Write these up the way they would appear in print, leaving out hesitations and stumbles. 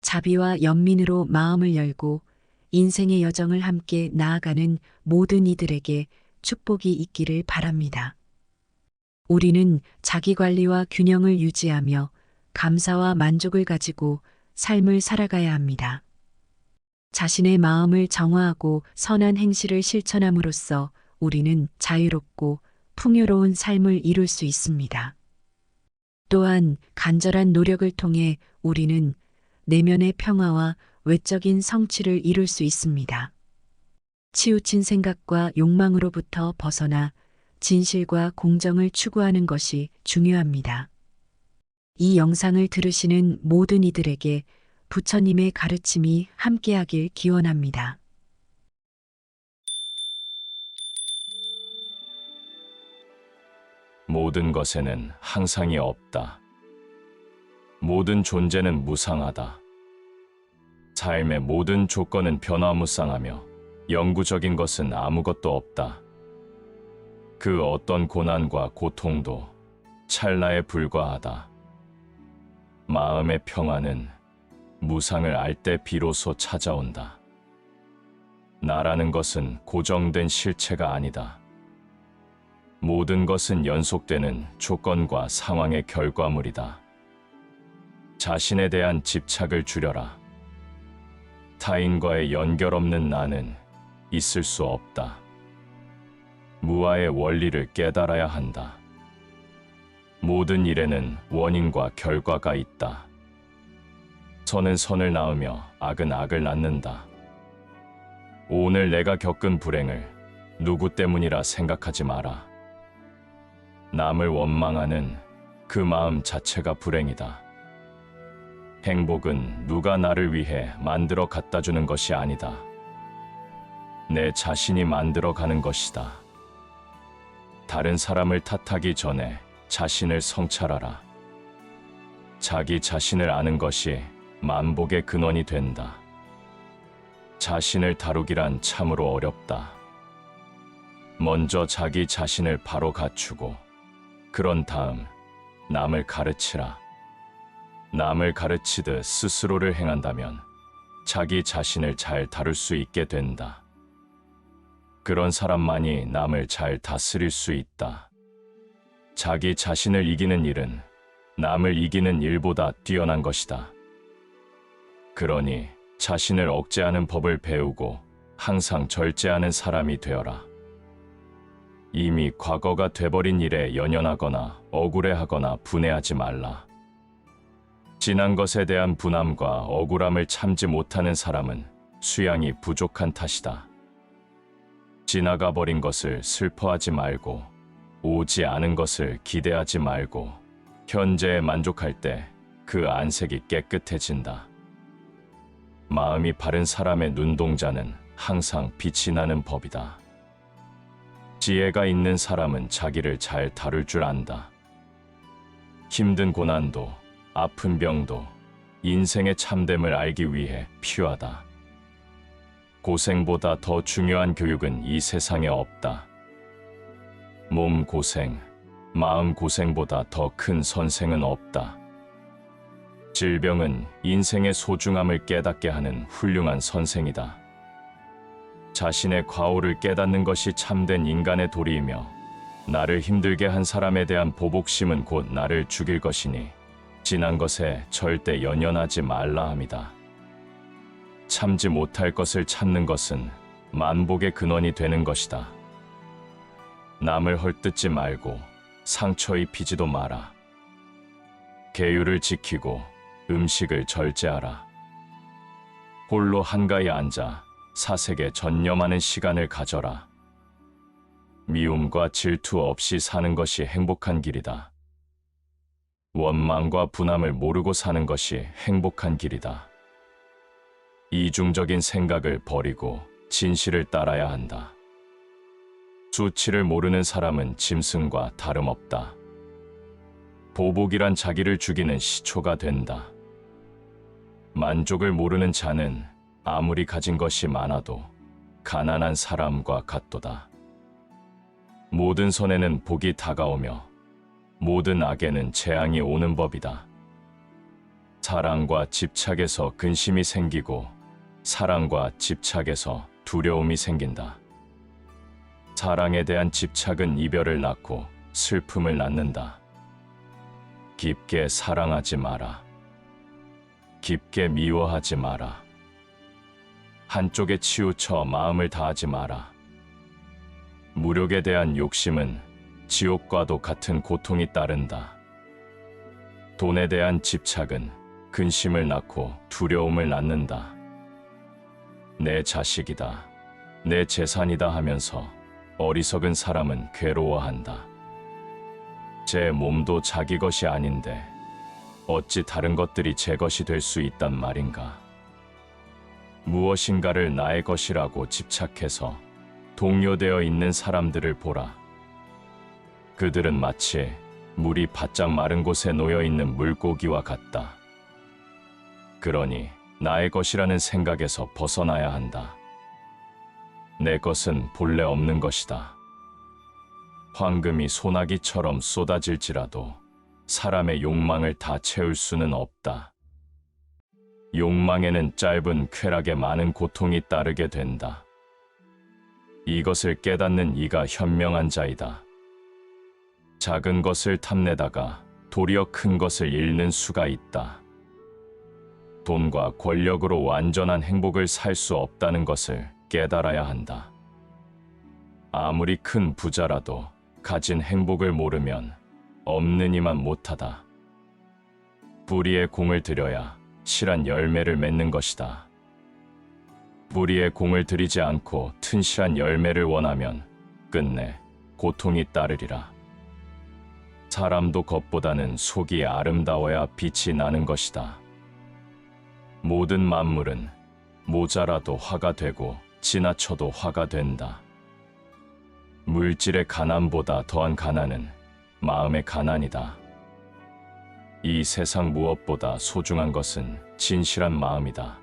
자비와 연민으로 마음을 열고 인생의 여정을 함께 나아가는 모든 이들에게 축복이 있기를 바랍니다. 우리는 자기 관리와 균형을 유지하며 감사와 만족을 가지고 삶을 살아가야 합니다. 자신의 마음을 정화하고 선한 행실을 실천함으로써 우리는 자유롭고 풍요로운 삶을 이룰 수 있습니다. 또한 간절한 노력을 통해 우리는 내면의 평화와 외적인 성취를 이룰 수 있습니다. 치우친 생각과 욕망으로부터 벗어나 진실과 공정을 추구하는 것이 중요합니다. 이 영상을 들으시는 모든 이들에게 부처님의 가르침이 함께하길 기원합니다. 모든 것에는 항상이 없다. 모든 존재는 무상하다. 삶의 모든 조건은 변화무쌍하며 영구적인 것은 아무것도 없다. 그 어떤 고난과 고통도 찰나에 불과하다. 마음의 평화는 무상을 알 때 비로소 찾아온다. 나라는 것은 고정된 실체가 아니다. 모든 것은 연속되는 조건과 상황의 결과물이다. 자신에 대한 집착을 줄여라. 타인과의 연결 없는 나는 있을 수 없다. 무아의 원리를 깨달아야 한다. 모든 일에는 원인과 결과가 있다. 선은 선을 낳으며 악은 악을 낳는다. 오늘 내가 겪은 불행을 누구 때문이라 생각하지 마라. 남을 원망하는 그 마음 자체가 불행이다. 행복은 누가 나를 위해 만들어 갖다 주는 것이 아니다. 내 자신이 만들어 가는 것이다. 다른 사람을 탓하기 전에 자신을 성찰하라. 자기 자신을 아는 것이 만복의 근원이 된다. 자신을 다루기란 참으로 어렵다. 먼저 자기 자신을 바로 갖추고 그런 다음 남을 가르치라. 남을 가르치듯 스스로를 행한다면 자기 자신을 잘 다룰 수 있게 된다. 그런 사람만이 남을 잘 다스릴 수 있다. 자기 자신을 이기는 일은 남을 이기는 일보다 뛰어난 것이다. 그러니 자신을 억제하는 법을 배우고 항상 절제하는 사람이 되어라. 이미 과거가 돼버린 일에 연연하거나 억울해하거나 분해하지 말라. 지난 것에 대한 분함과 억울함을 참지 못하는 사람은 수양이 부족한 탓이다. 지나가 버린 것을 슬퍼하지 말고 오지 않은 것을 기대하지 말고 현재에 만족할 때 그 안색이 깨끗해진다. 마음이 바른 사람의 눈동자는 항상 빛이 나는 법이다. 지혜가 있는 사람은 자기를 잘 다룰 줄 안다. 힘든 고난도 아픈 병도 인생의 참됨을 알기 위해 필요하다. 고생보다 더 중요한 교육은 이 세상에 없다. 몸 고생, 마음 고생보다 더 큰 선생은 없다. 질병은 인생의 소중함을 깨닫게 하는 훌륭한 선생이다. 자신의 과오를 깨닫는 것이 참된 인간의 도리이며 나를 힘들게 한 사람에 대한 보복심은 곧 나를 죽일 것이니 지난 것에 절대 연연하지 말라 함이다. 참지 못할 것을 참는 것은 만복의 근원이 되는 것이다. 남을 헐뜯지 말고 상처 입히지도 마라. 계율을 지키고 음식을 절제하라. 홀로 한가히 앉아 사색에 전념하는 시간을 가져라. 미움과 질투 없이 사는 것이 행복한 길이다. 원망과 분함을 모르고 사는 것이 행복한 길이다. 이중적인 생각을 버리고 진실을 따라야 한다. 수치를 모르는 사람은 짐승과 다름없다. 보복이란 자기를 죽이는 시초가 된다. 만족을 모르는 자는 아무리 가진 것이 많아도 가난한 사람과 같도다. 모든 선에는 복이 다가오며 모든 악에는 재앙이 오는 법이다. 사랑과 집착에서 근심이 생기고 사랑과 집착에서 두려움이 생긴다. 사랑에 대한 집착은 이별을 낳고 슬픔을 낳는다. 깊게 사랑하지 마라. 깊게 미워하지 마라. 한쪽에 치우쳐 마음을 다하지 마라. 무력에 대한 욕심은 지옥과도 같은 고통이 따른다. 돈에 대한 집착은 근심을 낳고 두려움을 낳는다. 내 자식이다, 내 재산이다 하면서 어리석은 사람은 괴로워한다. 제 몸도 자기 것이 아닌데 어찌 다른 것들이 제 것이 될 수 있단 말인가. 무엇인가를 나의 것이라고 집착해서 동요되어 있는 사람들을 보라. 그들은 마치 물이 바짝 마른 곳에 놓여 있는 물고기와 같다. 그러니 나의 것이라는 생각에서 벗어나야 한다. 내 것은 본래 없는 것이다. 황금이 소나기처럼 쏟아질지라도 사람의 욕망을 다 채울 수는 없다. 욕망에는 짧은 쾌락에 많은 고통이 따르게 된다. 이것을 깨닫는 이가 현명한 자이다. 작은 것을 탐내다가 도리어 큰 것을 잃는 수가 있다. 돈과 권력으로 완전한 행복을 살 수 없다는 것을 깨달아야 한다. 아무리 큰 부자라도 가진 행복을 모르면 없는 이만 못하다. 뿌리에 공을 들여야 실한 열매를 맺는 것이다. 뿌리에 공을 들이지 않고 튼실한 열매를 원하면 끝내 고통이 따르리라. 사람도 겉보다는 속이 아름다워야 빛이 나는 것이다. 모든 만물은 모자라도 화가 되고 지나쳐도 화가 된다. 물질의 가난보다 더한 가난은 마음의 가난이다. 이 세상 무엇보다 소중한 것은 진실한 마음이다.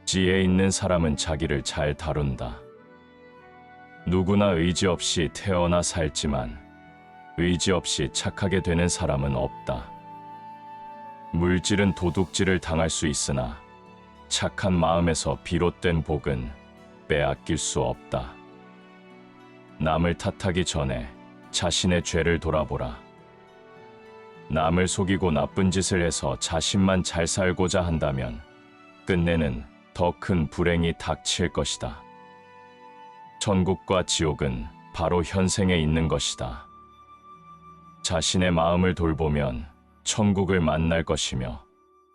지혜 있는 사람은 자기를 잘 다룬다. 누구나 의지 없이 태어나 살지만 의지 없이 착하게 되는 사람은 없다. 물질은 도둑질을 당할 수 있으나 착한 마음에서 비롯된 복은 빼앗길 수 없다. 남을 탓하기 전에 자신의 죄를 돌아보라. 남을 속이고 나쁜 짓을 해서 자신만 잘 살고자 한다면 끝내는 더 큰 불행이 닥칠 것이다. 천국과 지옥은 바로 현생에 있는 것이다. 자신의 마음을 돌보면 천국을 만날 것이며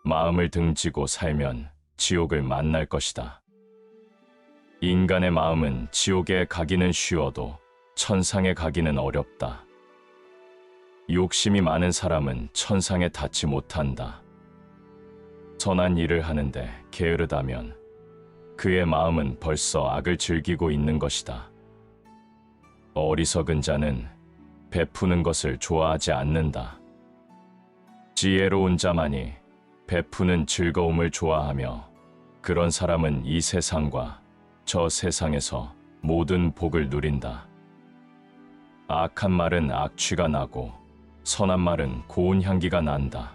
마음을 등지고 살면 지옥을 만날 것이다. 인간의 마음은 지옥에 가기는 쉬워도 천상에 가기는 어렵다. 욕심이 많은 사람은 천상에 닿지 못한다. 선한 일을 하는데 게으르다면 그의 마음은 벌써 악을 즐기고 있는 것이다. 어리석은 자는 베푸는 것을 좋아하지 않는다. 지혜로운 자만이 베푸는 즐거움을 좋아하며 그런 사람은 이 세상과 저 세상에서 모든 복을 누린다. 악한 말은 악취가 나고 선한 말은 고운 향기가 난다.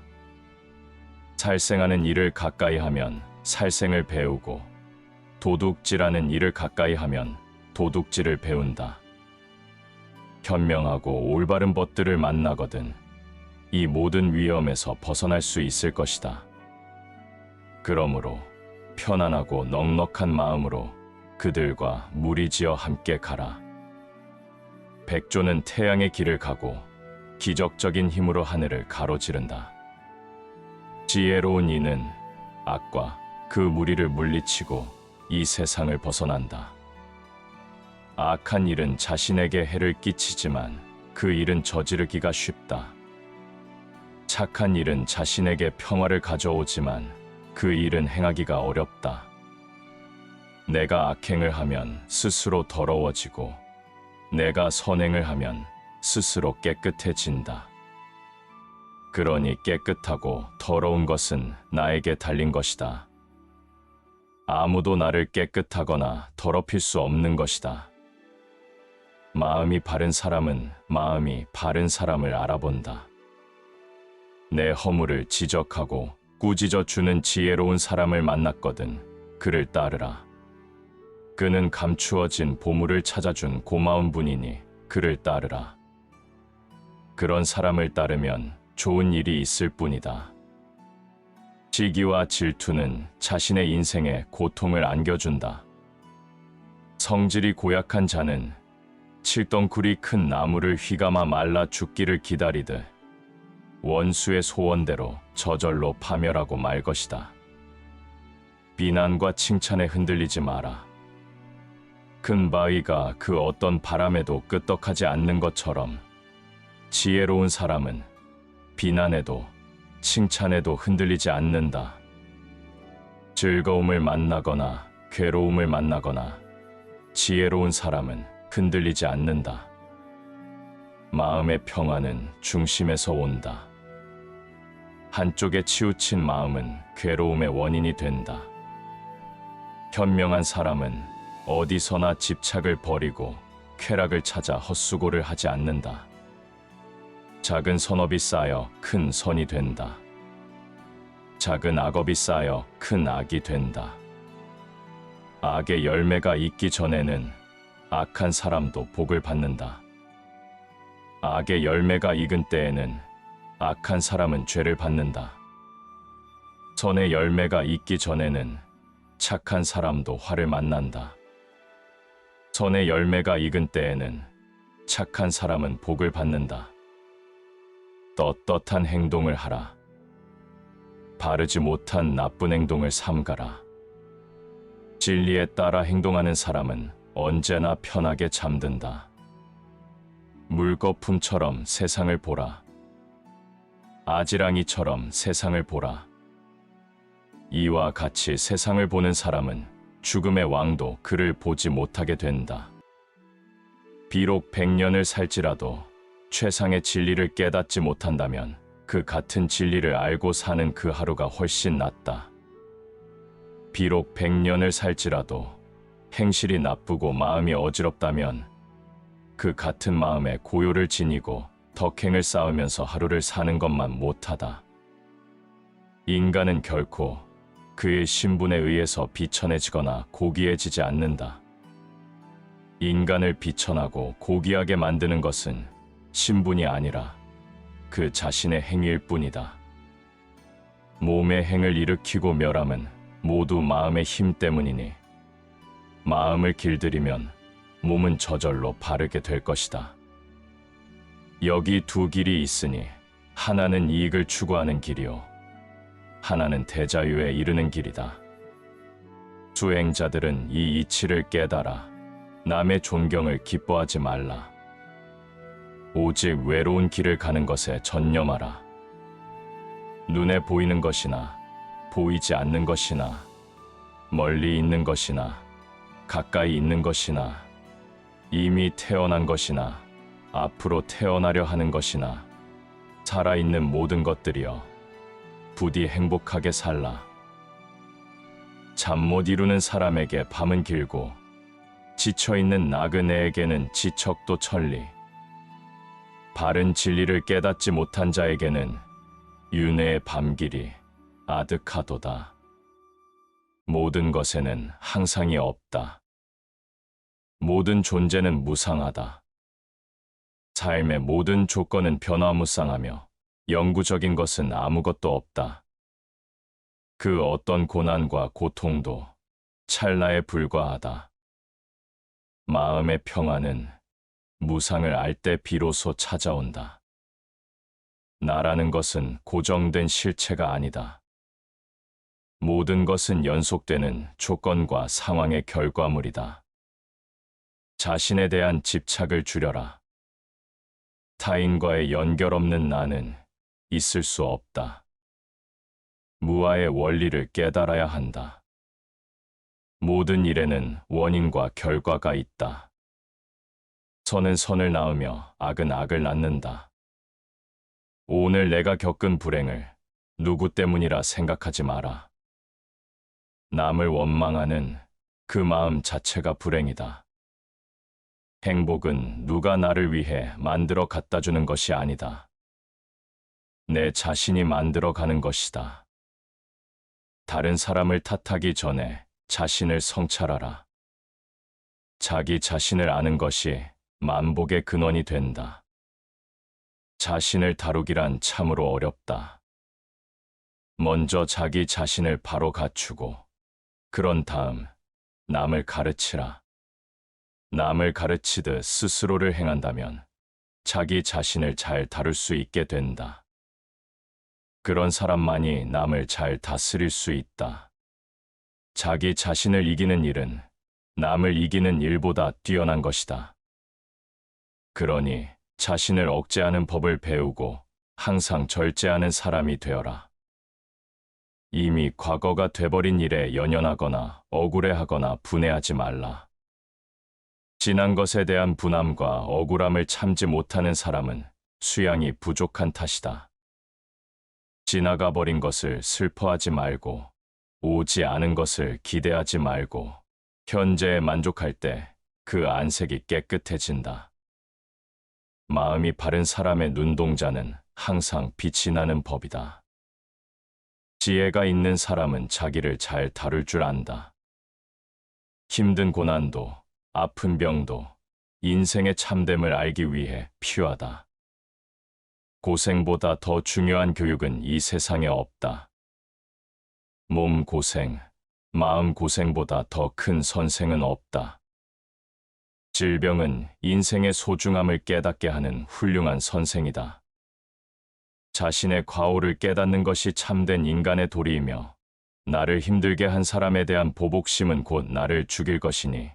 살생하는 일을 가까이 하면 살생을 배우고 도둑질하는 일을 가까이 하면 도둑질을 배운다. 현명하고 올바른 벗들을 만나거든 이 모든 위험에서 벗어날 수 있을 것이다. 그러므로 편안하고 넉넉한 마음으로 그들과 무리지어 함께 가라. 백조는 태양의 길을 가고 기적적인 힘으로 하늘을 가로지른다. 지혜로운 이는 악과 그 무리를 물리치고 이 세상을 벗어난다. 악한 일은 자신에게 해를 끼치지만 그 일은 저지르기가 쉽다. 착한 일은 자신에게 평화를 가져오지만 그 일은 행하기가 어렵다. 내가 악행을 하면 스스로 더러워지고 내가 선행을 하면 스스로 깨끗해진다. 그러니 깨끗하고 더러운 것은 나에게 달린 것이다. 아무도 나를 깨끗하거나 더럽힐 수 없는 것이다. 마음이 바른 사람은 마음이 바른 사람을 알아본다. 내 허물을 지적하고 꾸짖어 주는 지혜로운 사람을 만났거든. 그를 따르라. 그는 감추어진 보물을 찾아준 고마운 분이니 그를 따르라. 그런 사람을 따르면 좋은 일이 있을 뿐이다. 시기와 질투는 자신의 인생에 고통을 안겨준다. 성질이 고약한 자는 칠덩쿨이 큰 나무를 휘감아 말라 죽기를 기다리듯 원수의 소원대로 저절로 파멸하고 말 것이다. 비난과 칭찬에 흔들리지 마라. 큰 바위가 그 어떤 바람에도 끄떡하지 않는 것처럼 지혜로운 사람은 비난에도 칭찬에도 흔들리지 않는다. 즐거움을 만나거나 괴로움을 만나거나 지혜로운 사람은 흔들리지 않는다. 마음의 평화는 중심에서 온다. 한쪽에 치우친 마음은 괴로움의 원인이 된다. 현명한 사람은 어디서나 집착을 버리고 쾌락을 찾아 헛수고를 하지 않는다. 작은 선업이 쌓여 큰 선이 된다. 작은 악업이 쌓여 큰 악이 된다. 악의 열매가 있기 전에는 악한 사람도 복을 받는다. 악의 열매가 익은 때에는 악한 사람은 죄를 받는다. 선의 열매가 익기 전에는 착한 사람도 화를 만난다. 선의 열매가 익은 때에는 착한 사람은 복을 받는다. 떳떳한 행동을 하라. 바르지 못한 나쁜 행동을 삼가라. 진리에 따라 행동하는 사람은 언제나 편하게 잠든다. 물거품처럼 세상을 보라. 아지랑이처럼 세상을 보라. 이와 같이 세상을 보는 사람은 죽음의 왕도 그를 보지 못하게 된다. 비록 100년을 살지라도 최상의 진리를 깨닫지 못한다면 그 같은 진리를 알고 사는 그 하루가 훨씬 낫다. 비록 100년을 살지라도 행실이 나쁘고 마음이 어지럽다면 그 같은 마음에 고요를 지니고 덕행을 쌓으면서 하루를 사는 것만 못하다. 인간은 결코 그의 신분에 의해서 비천해지거나 고귀해지지 않는다. 인간을 비천하고 고귀하게 만드는 것은 신분이 아니라 그 자신의 행위일 뿐이다. 몸의 행을 일으키고 멸함은 모두 마음의 힘 때문이니 마음을 길들이면 몸은 저절로 바르게 될 것이다. 여기 두 길이 있으니 하나는 이익을 추구하는 길이요 하나는 대자유에 이르는 길이다. 수행자들은 이 이치를 깨달아 남의 존경을 기뻐하지 말라. 오직 외로운 길을 가는 것에 전념하라. 눈에 보이는 것이나 보이지 않는 것이나 멀리 있는 것이나 가까이 있는 것이나 이미 태어난 것이나 앞으로 태어나려 하는 것이나 살아있는 모든 것들이여 부디 행복하게 살라. 잠 못 이루는 사람에게 밤은 길고 지쳐있는 나그네에게는 지척도 천리. 바른 진리를 깨닫지 못한 자에게는 윤회의 밤길이 아득하도다. 모든 것에는 항상이 없다. 모든 존재는 무상하다. 삶의 모든 조건은 변화무쌍하며 영구적인 것은 아무것도 없다. 그 어떤 고난과 고통도 찰나에 불과하다. 마음의 평화는 무상을 알 때 비로소 찾아온다. 나라는 것은 고정된 실체가 아니다. 모든 것은 연속되는 조건과 상황의 결과물이다. 자신에 대한 집착을 줄여라. 타인과의 연결 없는 나는 있을 수 없다. 무아의 원리를 깨달아야 한다. 모든 일에는 원인과 결과가 있다. 선은 선을 낳으며 악은 악을 낳는다. 오늘 내가 겪은 불행을 누구 때문이라 생각하지 마라. 남을 원망하는 그 마음 자체가 불행이다. 행복은 누가 나를 위해 만들어 갖다 주는 것이 아니다. 내 자신이 만들어 가는 것이다. 다른 사람을 탓하기 전에 자신을 성찰하라. 자기 자신을 아는 것이 만복의 근원이 된다. 자신을 다루기란 참으로 어렵다. 먼저 자기 자신을 바로 갖추고 그런 다음 남을 가르치라. 남을 가르치듯 스스로를 행한다면 자기 자신을 잘 다룰 수 있게 된다. 그런 사람만이 남을 잘 다스릴 수 있다. 자기 자신을 이기는 일은 남을 이기는 일보다 뛰어난 것이다. 그러니 자신을 억제하는 법을 배우고 항상 절제하는 사람이 되어라. 이미 과거가 돼버린 일에 연연하거나 억울해하거나 분해하지 말라. 지난 것에 대한 분함과 억울함을 참지 못하는 사람은 수양이 부족한 탓이다. 지나가 버린 것을 슬퍼하지 말고 오지 않은 것을 기대하지 말고 현재에 만족할 때 그 안색이 깨끗해진다. 마음이 바른 사람의 눈동자는 항상 빛이 나는 법이다. 지혜가 있는 사람은 자기를 잘 다룰 줄 안다. 힘든 고난도, 아픈 병도 인생의 참됨을 알기 위해 필요하다. 고생보다 더 중요한 교육은 이 세상에 없다. 몸 고생, 마음 고생보다 더 큰 선생은 없다. 질병은 인생의 소중함을 깨닫게 하는 훌륭한 선생이다. 자신의 과오를 깨닫는 것이 참된 인간의 도리이며 나를 힘들게 한 사람에 대한 보복심은 곧 나를 죽일 것이니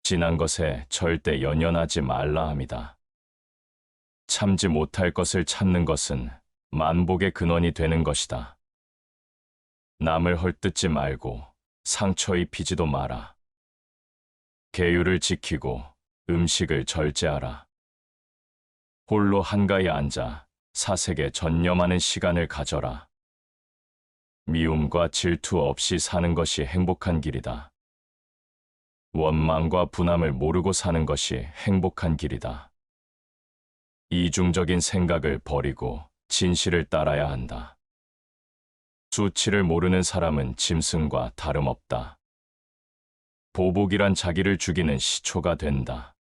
지난 것에 절대 연연하지 말라 함이다. 참지 못할 것을 참는 것은 만복의 근원이 되는 것이다. 남을 헐뜯지 말고 상처 입히지도 마라. 계율을 지키고 음식을 절제하라. 홀로 한가히 앉아 사색에 전념하는 시간을 가져라. 미움과 질투 없이 사는 것이 행복한 길이다. 원망과 분함을 모르고 사는 것이 행복한 길이다. 이중적인 생각을 버리고 진실을 따라야 한다. 수치를 모르는 사람은 짐승과 다름없다. 보복이란 자기를 죽이는 시초가 된다.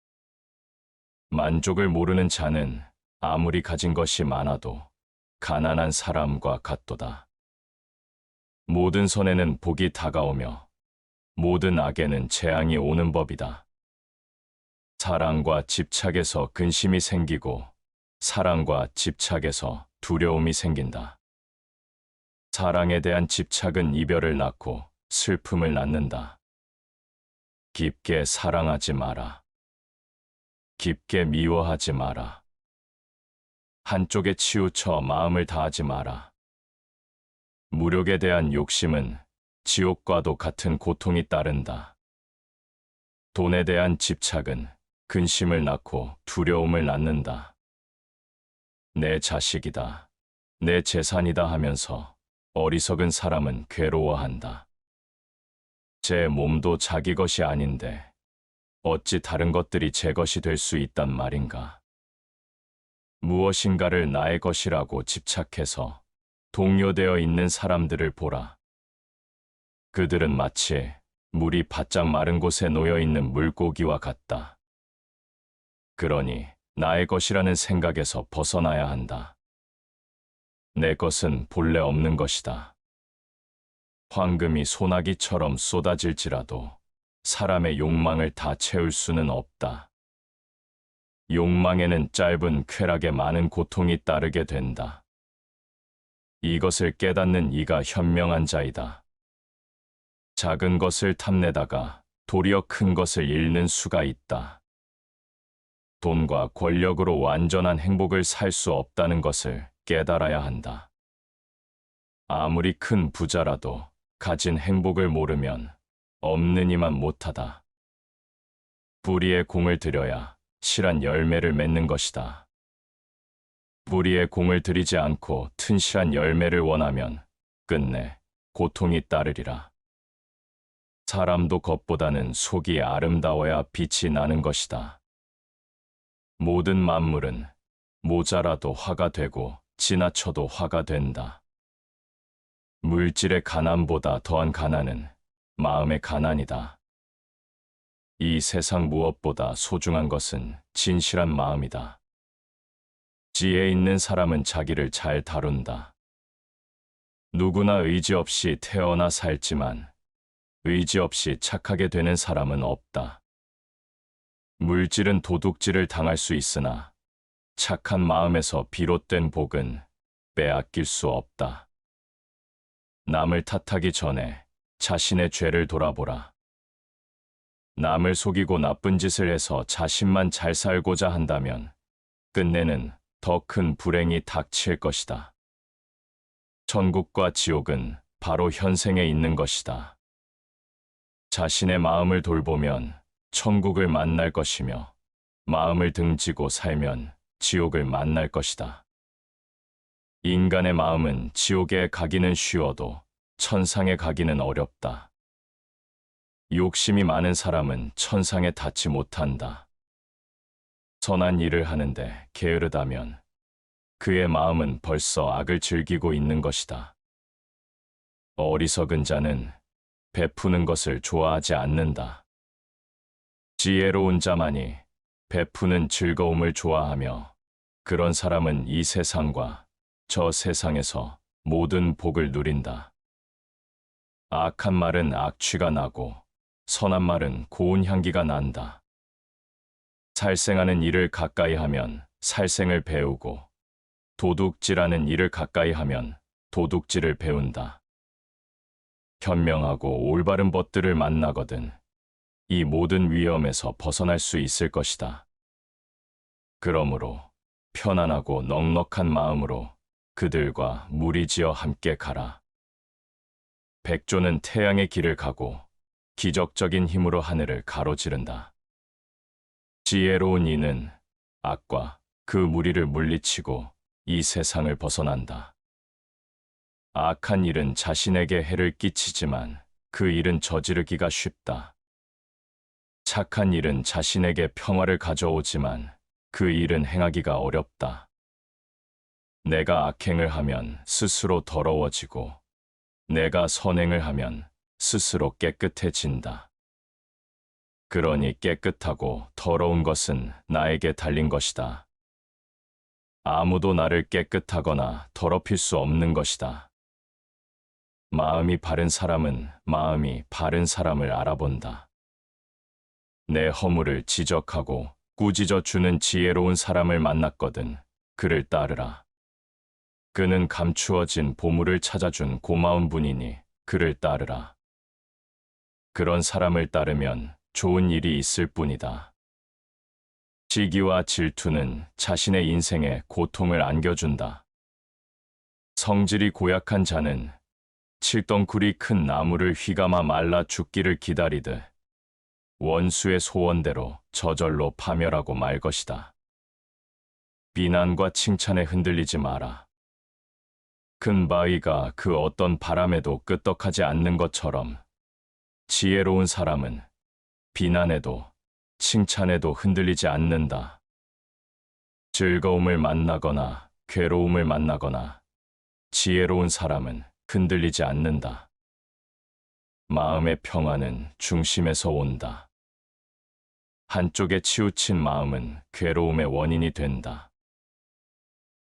만족을 모르는 자는 아무리 가진 것이 많아도 가난한 사람과 같도다. 모든 선에는 복이 다가오며 모든 악에는 재앙이 오는 법이다. 사랑과 집착에서 근심이 생기고 사랑과 집착에서 두려움이 생긴다. 사랑에 대한 집착은 이별을 낳고 슬픔을 낳는다. 깊게 사랑하지 마라. 깊게 미워하지 마라. 한쪽에 치우쳐 마음을 다하지 마라. 무력에 대한 욕심은 지옥과도 같은 고통이 따른다. 돈에 대한 집착은 근심을 낳고 두려움을 낳는다. 내 자식이다, 내 재산이다 하면서 어리석은 사람은 괴로워한다. 제 몸도 자기 것이 아닌데 어찌 다른 것들이 제 것이 될 수 있단 말인가. 무엇인가를 나의 것이라고 집착해서 동요되어 있는 사람들을 보라. 그들은 마치 물이 바짝 마른 곳에 놓여 있는 물고기와 같다. 그러니 나의 것이라는 생각에서 벗어나야 한다. 내 것은 본래 없는 것이다. 황금이 소나기처럼 쏟아질지라도 사람의 욕망을 다 채울 수는 없다. 욕망에는 짧은 쾌락에 많은 고통이 따르게 된다. 이것을 깨닫는 이가 현명한 자이다. 작은 것을 탐내다가 도리어 큰 것을 잃는 수가 있다. 돈과 권력으로 완전한 행복을 살 수 없다는 것을 깨달아야 한다. 아무리 큰 부자라도 가진 행복을 모르면 없는 이만 못하다. 뿌리에 공을 들여야 실한 열매를 맺는 것이다. 뿌리에 공을 들이지 않고 튼실한 열매를 원하면 끝내 고통이 따르리라. 사람도 겉보다는 속이 아름다워야 빛이 나는 것이다. 모든 만물은 모자라도 화가 되고 지나쳐도 화가 된다. 물질의 가난보다 더한 가난은 마음의 가난이다. 이 세상 무엇보다 소중한 것은 진실한 마음이다. 지혜 있는 사람은 자기를 잘 다룬다. 누구나 의지 없이 태어나 살지만 의지 없이 착하게 되는 사람은 없다. 물질은 도둑질을 당할 수 있으나 착한 마음에서 비롯된 복은 빼앗길 수 없다. 남을 탓하기 전에 자신의 죄를 돌아보라. 남을 속이고 나쁜 짓을 해서 자신만 잘 살고자 한다면 끝내는 더 큰 불행이 닥칠 것이다. 천국과 지옥은 바로 현생에 있는 것이다. 자신의 마음을 돌보면 천국을 만날 것이며 마음을 등지고 살면 지옥을 만날 것이다. 인간의 마음은 지옥에 가기는 쉬워도 천상에 가기는 어렵다. 욕심이 많은 사람은 천상에 닿지 못한다. 선한 일을 하는데 게으르다면 그의 마음은 벌써 악을 즐기고 있는 것이다. 어리석은 자는 베푸는 것을 좋아하지 않는다. 지혜로운 자만이 베푸는 즐거움을 좋아하며 그런 사람은 이 세상과 저 세상에서 모든 복을 누린다. 악한 말은 악취가 나고 선한 말은 고운 향기가 난다. 살생하는 일을 가까이 하면 살생을 배우고 도둑질하는 일을 가까이 하면 도둑질을 배운다. 현명하고 올바른 벗들을 만나거든 이 모든 위험에서 벗어날 수 있을 것이다. 그러므로 편안하고 넉넉한 마음으로 그들과 무리지어 함께 가라. 백조는 태양의 길을 가고 기적적인 힘으로 하늘을 가로지른다. 지혜로운 이는 악과 그 무리를 물리치고 이 세상을 벗어난다. 악한 일은 자신에게 해를 끼치지만 그 일은 저지르기가 쉽다. 착한 일은 자신에게 평화를 가져오지만 그 일은 행하기가 어렵다. 내가 악행을 하면 스스로 더러워지고 내가 선행을 하면 스스로 깨끗해진다. 그러니 깨끗하고 더러운 것은 나에게 달린 것이다. 아무도 나를 깨끗하거나 더럽힐 수 없는 것이다. 마음이 바른 사람은 마음이 바른 사람을 알아본다. 내 허물을 지적하고 꾸짖어 주는 지혜로운 사람을 만났거든 그를 따르라. 그는 감추어진 보물을 찾아준 고마운 분이니 그를 따르라. 그런 사람을 따르면 좋은 일이 있을 뿐이다. 시기와 질투는 자신의 인생에 고통을 안겨준다. 성질이 고약한 자는 칠덩쿨이 큰 나무를 휘감아 말라 죽기를 기다리듯 원수의 소원대로 저절로 파멸하고 말 것이다. 비난과 칭찬에 흔들리지 마라. 큰 바위가 그 어떤 바람에도 끄떡하지 않는 것처럼 지혜로운 사람은 비난에도 칭찬에도 흔들리지 않는다. 즐거움을 만나거나 괴로움을 만나거나 지혜로운 사람은 흔들리지 않는다. 마음의 평화는 중심에서 온다. 한쪽에 치우친 마음은 괴로움의 원인이 된다.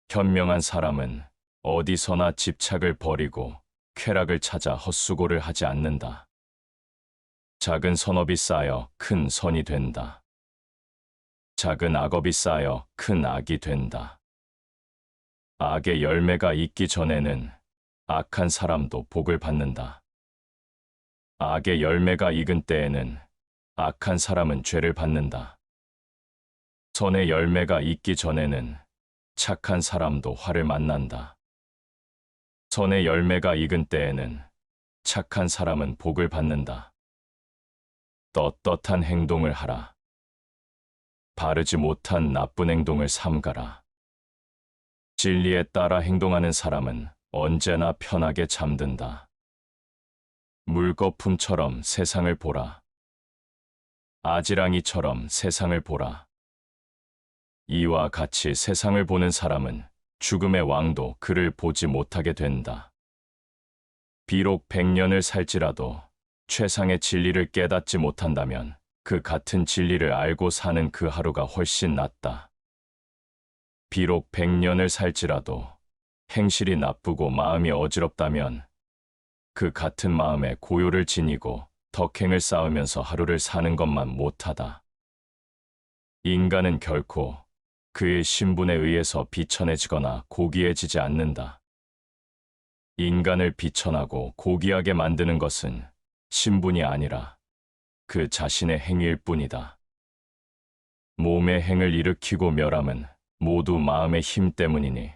현명한 사람은 어디서나 집착을 버리고 쾌락을 찾아 헛수고를 하지 않는다. 작은 선업이 쌓여 큰 선이 된다. 작은 악업이 쌓여 큰 악이 된다. 악의 열매가 있기 전에는 악한 사람도 복을 받는다. 악의 열매가 익은 때에는 악한 사람은 죄를 받는다. 선의 열매가 익기 전에는 착한 사람도 화를 만난다. 선의 열매가 익은 때에는 착한 사람은 복을 받는다. 떳떳한 행동을 하라. 바르지 못한 나쁜 행동을 삼가라. 진리에 따라 행동하는 사람은 언제나 편하게 잠든다. 물거품처럼 세상을 보라. 아지랑이처럼 세상을 보라. 이와 같이 세상을 보는 사람은 죽음의 왕도 그를 보지 못하게 된다. 비록 100년을 살지라도 최상의 진리를 깨닫지 못한다면 그 같은 진리를 알고 사는 그 하루가 훨씬 낫다. 비록 100년을 살지라도 행실이 나쁘고 마음이 어지럽다면 그 같은 마음에 고요를 지니고 덕행을 쌓으면서 하루를 사는 것만 못하다. 인간은 결코 그의 신분에 의해서 비천해지거나 고귀해지지 않는다. 인간을 비천하고 고귀하게 만드는 것은 신분이 아니라 그 자신의 행위일 뿐이다. 몸의 행을 일으키고 멸함은 모두 마음의 힘 때문이니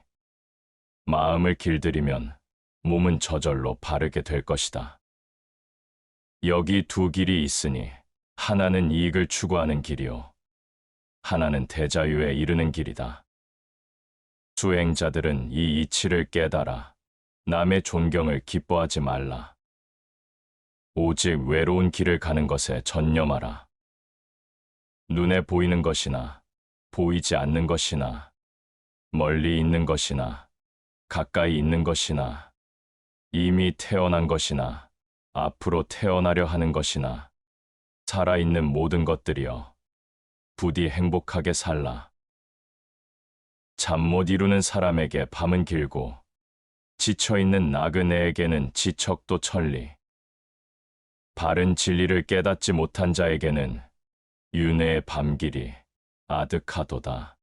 마음을 길들이면 몸은 저절로 바르게 될 것이다. 여기 두 길이 있으니 하나는 이익을 추구하는 길이요 하나는 대자유에 이르는 길이다. 수행자들은 이 이치를 깨달아 남의 존경을 기뻐하지 말라. 오직 외로운 길을 가는 것에 전념하라. 눈에 보이는 것이나 보이지 않는 것이나 멀리 있는 것이나 가까이 있는 것이나 이미 태어난 것이나 앞으로 태어나려 하는 것이나 살아있는 모든 것들이여 부디 행복하게 살라. 잠 못 이루는 사람에게 밤은 길고 지쳐있는 나그네에게는 지척도 천리. 바른 진리를 깨닫지 못한 자에게는 윤회의 밤길이 아득하도다.